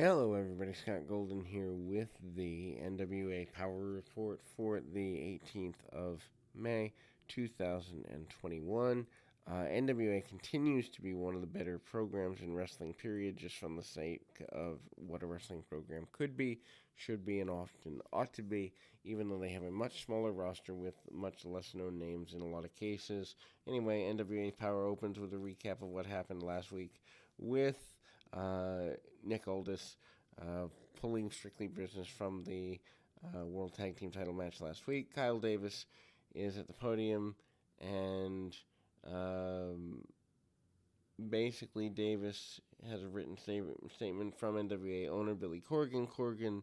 Hello, everybody. Scott Golden here with the NWA Power Report for the 18th of May, 2021. NWA continues to be one of the better programs in wrestling, period, just from the sake of what a wrestling program could be, should be, and often ought to be, even though they have a much smaller roster with much less known names in a lot of cases. Anyway, NWA Power opens with a recap of what happened last week with Nick Aldis pulling Strictly Business from the World Tag Team title match last week. Kyle Davis is at the podium, and basically Davis has a written statement from NWA owner Billy Corgan. Corgan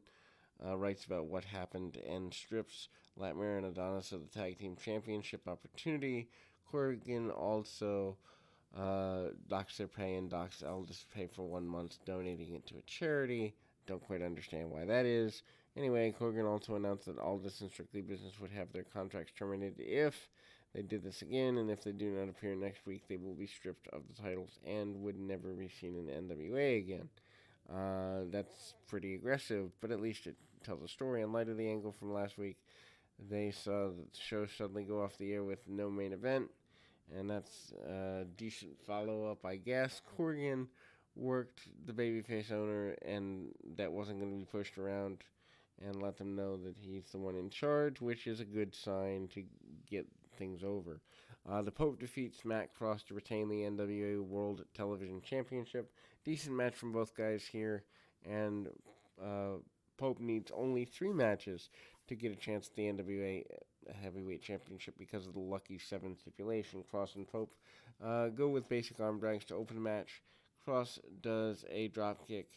writes about what happened and strips Latmere and Adonis of the Tag Team Championship opportunity. Corgan also docks their pay and docks Aldis' pay for 1 month, donating it to a charity. Don't quite understand why that is. Anyway, Corgan also announced that Aldis and Strictly Business would have their contracts terminated if they did this again, and if they do not appear next week, they will be stripped of the titles and would never be seen in NWA again. That's pretty aggressive, but at least it tells a story. In light of the angle from last week, they saw the show suddenly go off the air with no main event, and that's a decent follow-up, I guess. Corgan worked the babyface owner, and that wasn't going to be pushed around, and let them know that he's the one in charge, which is a good sign to get things over. The Pope defeats Matt Cross to retain the NWA World Television Championship. Decent match from both guys here, and Pope needs only 3 matches to get a chance at the NWA Heavyweight Championship because of the Lucky 7 stipulation. Cross and Pope go with basic arm drags to open the match. Cross does a drop kick.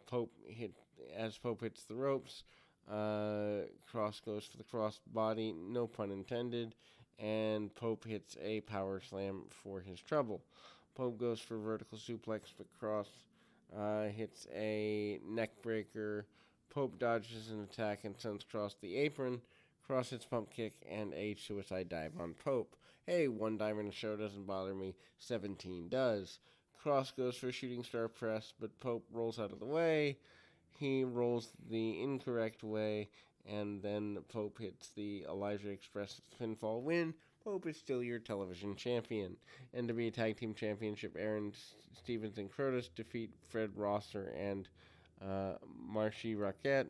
Pope hits the ropes. Cross goes for the cross body, no pun intended, and Pope hits a power slam for his trouble. Pope goes for vertical suplex, but Cross hits a neck breaker. Pope dodges an attack and sends Cross to the apron. Cross hits pump kick and a suicide dive on Pope. Hey, 1 dive in a show doesn't bother me. 17 does. Cross goes for a shooting star press, but Pope rolls out of the way. He rolls the incorrect way, and then Pope hits the Elijah Express pinfall win. Pope is still your television champion. NWA Tag Team Championship, Aaron Stevens and Crotus defeat Fred Rosser and Marshy Rockette.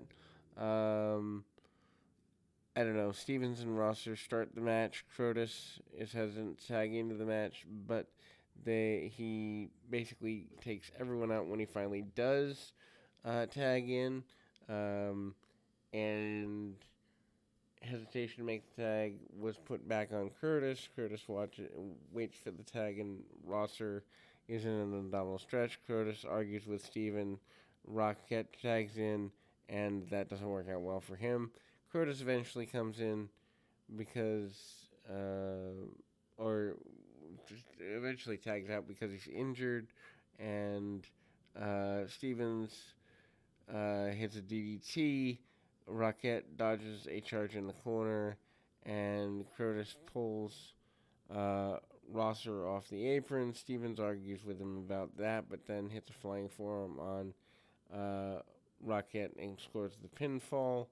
I don't know. Stevens and Rosser start the match. Crotus is hesitant to tag into the match, but he basically takes everyone out when he finally does tag in. And hesitation to make the tag was put back on Curtis. Curtis waits for the tag, and Rosser is in an abdominal stretch. Curtis argues with Steven. Rockette tags in, and that doesn't work out well for him. Curtis eventually comes in because, or just eventually tags out because he's injured, and Stevens hits a DDT. Rockette dodges a charge in the corner, and Curtis pulls Rosser off the apron. Stevens argues with him about that, but then hits a flying forearm on Rockette and scores the pinfall.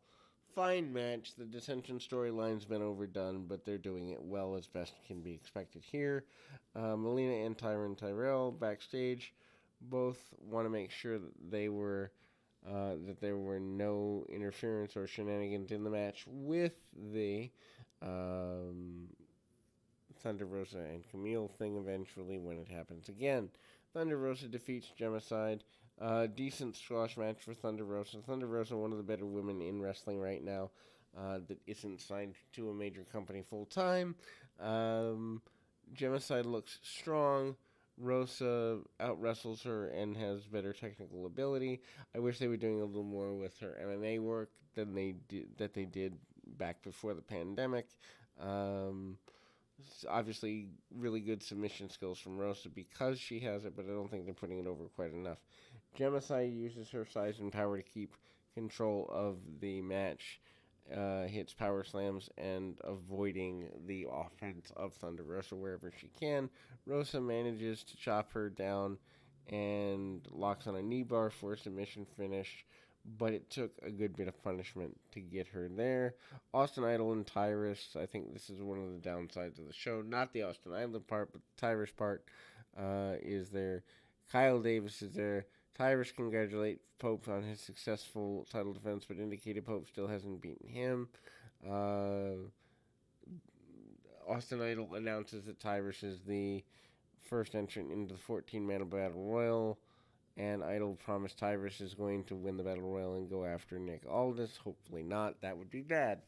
Fine match. The dissension storyline's been overdone, but they're doing it well as best can be expected here. Melina and Tyron Tyrell backstage both want to make sure that that there were no interference or shenanigans in the match with the Thunder Rosa and Camille thing eventually when it happens again. Thunder Rosa defeats Gemicide. Decent squash match for Thunder Rosa. Thunder Rosa, one of the better women in wrestling right now, that isn't signed to a major company full time. Gemicide looks strong. Rosa out wrestles her and has better technical ability. I wish they were doing a little more with her MMA work than they did back before the pandemic. Obviously, really good submission skills from Rosa because she has it, but I don't think they're putting it over quite enough. Gemicide uses her size and power to keep control of the match, hits power slams and avoiding the offense of Thunder Rosa wherever she can. Rosa manages to chop her down and locks on a knee bar for a submission finish, but it took a good bit of punishment to get her there. Austin Idol and Tyrus, I think this is one of the downsides of the show. Not the Austin Idol part, but the Tyrus part is there. Kyle Davis is there. Tyrus congratulates Pope on his successful title defense, but indicated Pope still hasn't beaten him. Austin Idol announces that Tyrus is the first entrant into the 14-man Battle Royal, and Idol promised Tyrus is going to win the Battle Royal and go after Nick Aldis. Hopefully not. That would be bad.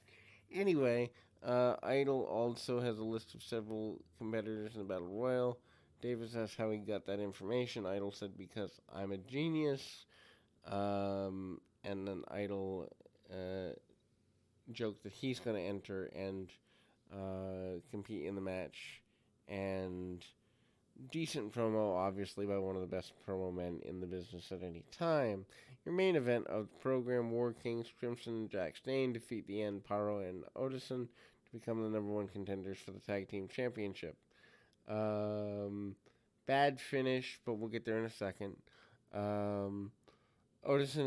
Anyway, Idol also has a list of several competitors in the Battle Royal. Davis asked how he got that information. Idol said, because I'm a genius. And then Idol joked that he's going to enter and compete in the match. And decent promo, obviously, by one of the best promo men in the business at any time. Your main event of the program, War Kings, Crimson and Jack Stane defeat the End, Paro and Odison to become the number one contenders for the Tag Team Championship. Bad finish, but we'll get there in a second. Odison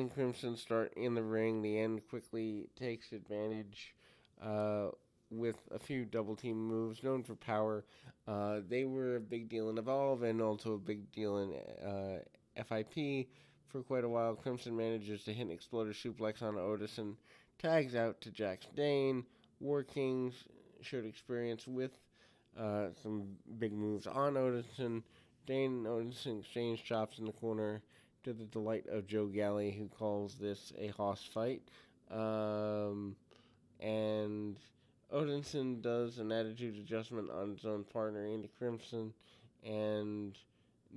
and Crimson start in the ring. The End quickly takes advantage with a few double team moves, known for power. They were a big deal in Evolve and also a big deal in FIP for quite a while. Crimson manages to hit an exploder suplex on Odison, tags out to Jack Stane. War Kings showed experience with some big moves on Odison. Dane and Odison exchange chops in the corner to the delight of Joe Galley, who calls this a hoss fight. And Odinson does an attitude adjustment on his own partner, Andy Crimson, and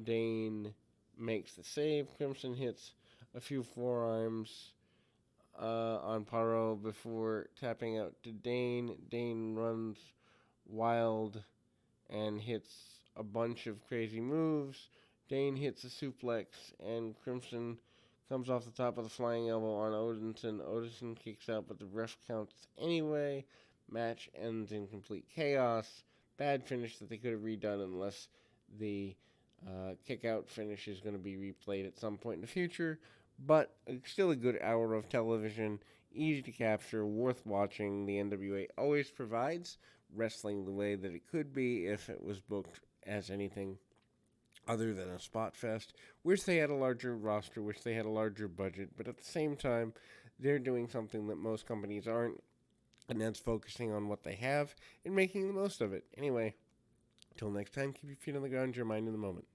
Dane makes the save. Crimson hits a few forearms on Paro before tapping out to Dane. Dane runs wild and hits a bunch of crazy moves. Dane hits a suplex, and Crimson comes off the top of the flying elbow on Odinson. Odinson kicks out, but the ref counts anyway. Match ends in complete chaos. Bad finish that they could have redone unless the kick-out finish is going to be replayed at some point in the future. But still a good hour of television. Easy to capture, worth watching. The NWA always provides wrestling the way that it could be if it was booked as anything other than a spot fest. Wish they had a larger roster, wish they had a larger budget, but at the same time, they're doing something that most companies aren't, and that's focusing on what they have and making the most of it. Anyway, till next time, keep your feet on the ground, your mind in the moment.